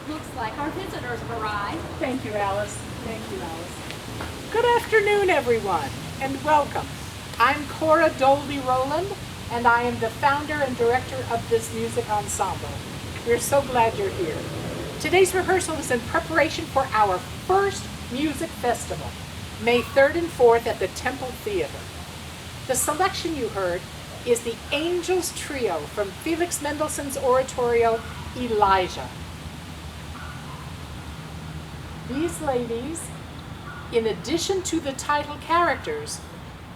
Looks like our visitors have arrived. Thank you, Alice. Thank you, Alice. Good afternoon, everyone, and welcome. I'm Cora Rohland, and I am the founder and director of this music ensemble. We're so glad you're here. Today's rehearsal is in preparation for our first music festival, May 3rd and 4th at the Temple Theater. The selection you heard is the Angels Trio from Felix Mendelssohn's oratorio, Elijah. These ladies, in addition to the title characters,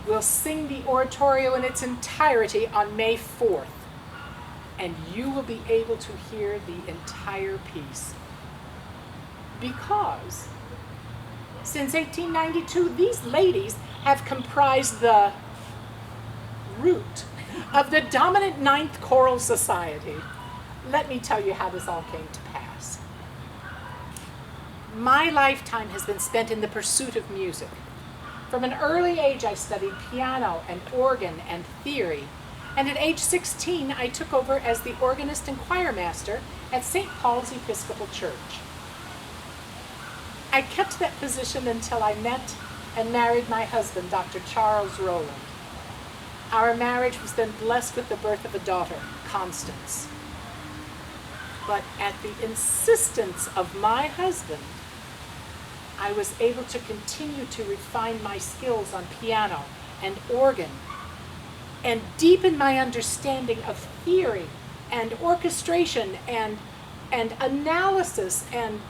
will sing the oratorio in its entirety on May 4th, and you will be able to hear the entire piece. Because since 1892, these ladies have comprised the root of the Dominant Ninth Choral Society. Let me tell you how this all came to pass. My lifetime has been spent in the pursuit of music. From an early age, I studied piano and organ and theory, and at age 16, I took over as the organist and choir master at St. Paul's Episcopal Church. I kept that position until I met and married my husband, Dr. Charles Rohland. Our marriage was then blessed with the birth of a daughter, Constance. But at the insistence of my husband, I was able to continue to refine my skills on piano and organ and deepen my understanding of theory and orchestration and analysis and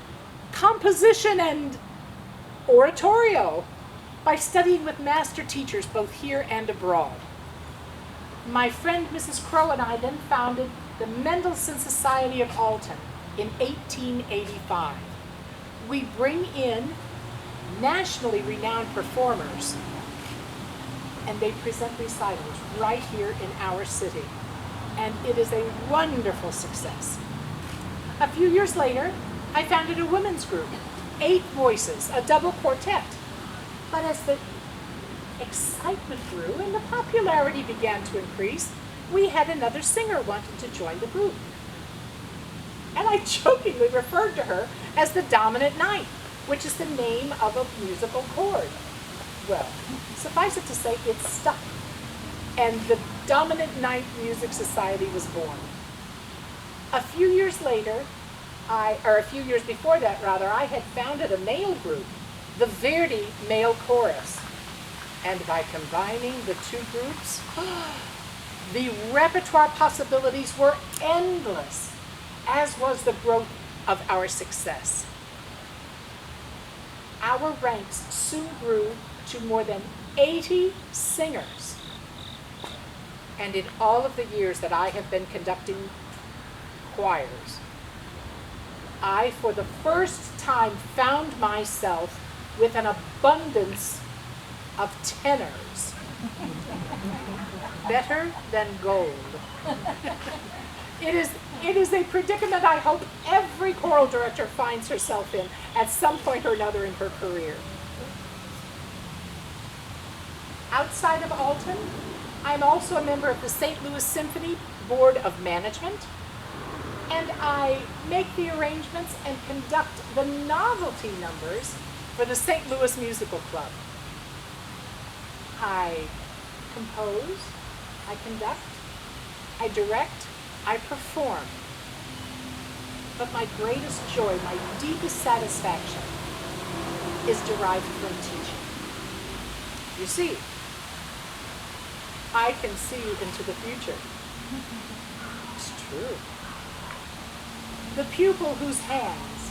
composition and oratorio by studying with master teachers both here and abroad. My friend Mrs. Crow and I then founded the Mendelssohn Society of Alton in 1885. We bring in nationally renowned performers, and they present recitals right here in our city. And it is a wonderful success. A few years later, I founded a women's group, 8 voices, a double quartet. But as the excitement grew and the popularity began to increase, we had another singer wanting to join the group. And I jokingly referred to her as the Dominant Ninth, which is the name of a musical chord. Well, suffice it to say, it stuck. And the Dominant Ninth Music Society was born. A few years before that, I had founded a male group, the Verdi Male Chorus. And by combining the two groups, the repertoire possibilities were endless, as was the growth of our success. Our ranks soon grew to more than 80 singers. And in all of the years that I have been conducting choirs, I, for the first time, found myself with an abundance of tenors. Better than gold. It is a predicament I hope every choral director finds herself in at some point or another in her career. Outside of Alton, I'm also a member of the St. Louis Symphony Board of Management, and I make the arrangements and conduct the novelty numbers for the St. Louis Musical Club. I compose, I conduct, I direct, I perform. But my greatest joy, my deepest satisfaction, is derived from teaching. You see, I can see into the future. It's true. The pupil whose hands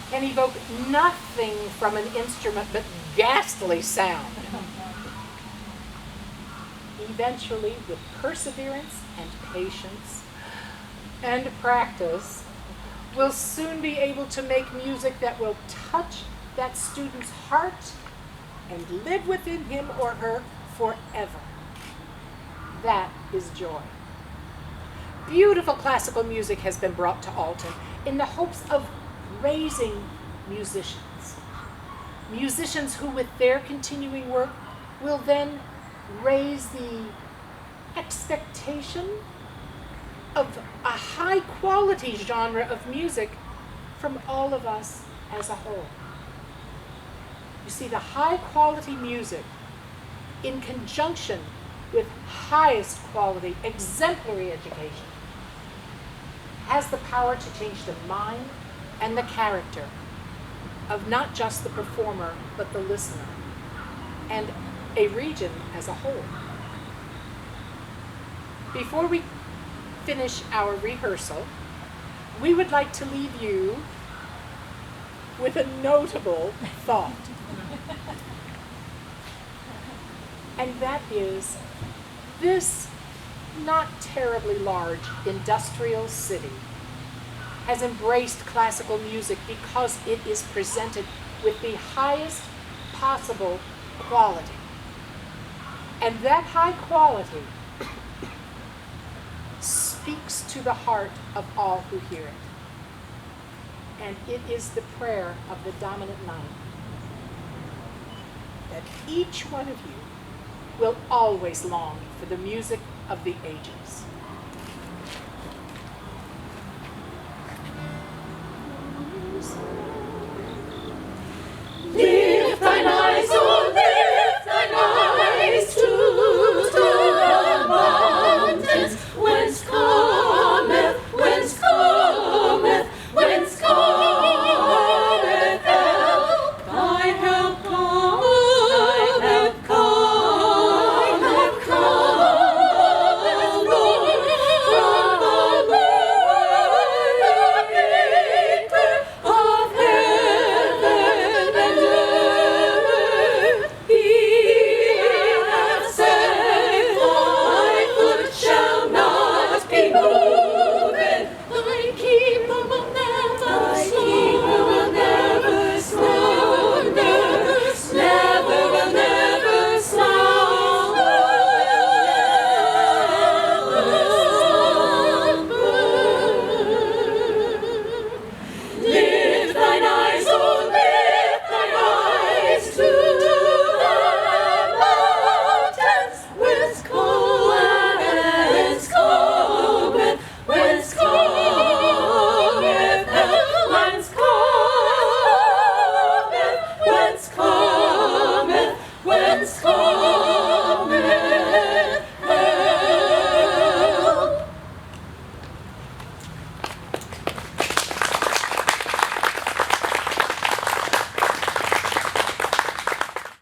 can evoke nothing from an instrument but ghastly sound, eventually, with perseverance and patience and practice, will soon be able to make music that will touch that student's heart and live within him or her forever. That is joy. Beautiful classical music has been brought to Alton in the hopes of raising musicians. Musicians who, with their continuing work, will then raise the expectation of a high-quality genre of music from all of us as a whole. You see, the high quality music in conjunction with highest quality, exemplary education has the power to change the mind and the character of not just the performer, but the listener, and a region as a whole. Before we finish our rehearsal, we would like to leave you with a notable thought. And that is, this not terribly large industrial city has embraced classical music because it is presented with the highest possible quality. And that high quality speaks to the heart of all who hear it. And it is the prayer of the Dominant Ninth that each one of you will always long for the music of the ages.